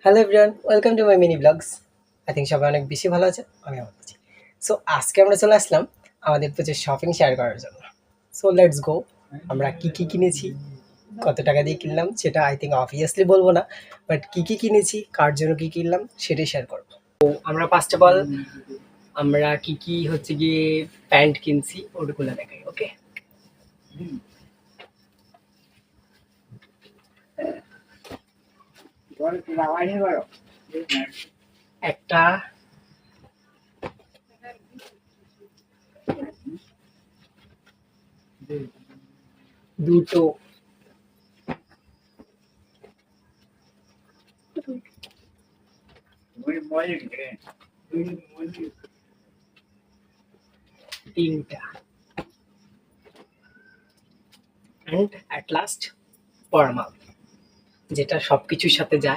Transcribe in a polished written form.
Hello everyone, welcome to my mini vlogs. I think সবাই অনেক বেশি ভালো আছে, আমি ভালো আছি। সো আজকে আমরা চলে আসলাম আমাদের প্রচুর শপিং শেয়ার করার জন্য। So let's go. আমরা কি কি কিনেছি, কত টাকা দিয়ে কিনলাম সেটা আই থিঙ্ক অবভিয়াসলি বলবো না, বাট কি কি কিনেছি, কার জন্য কি কিনলাম সেটাই শেয়ার করবো। তো আমরা ফার্স্ট অফ অল আমরা কি কি হচ্ছে গিয়ে প্যান্ট কিনছি ওগুলো দেখাই। ওকে, একটা, দুটো, তিনটা, অ্যান্ড অ্যাট লাস্ট ফর্মাল, যেটা সব কিছুর সাথে যায়,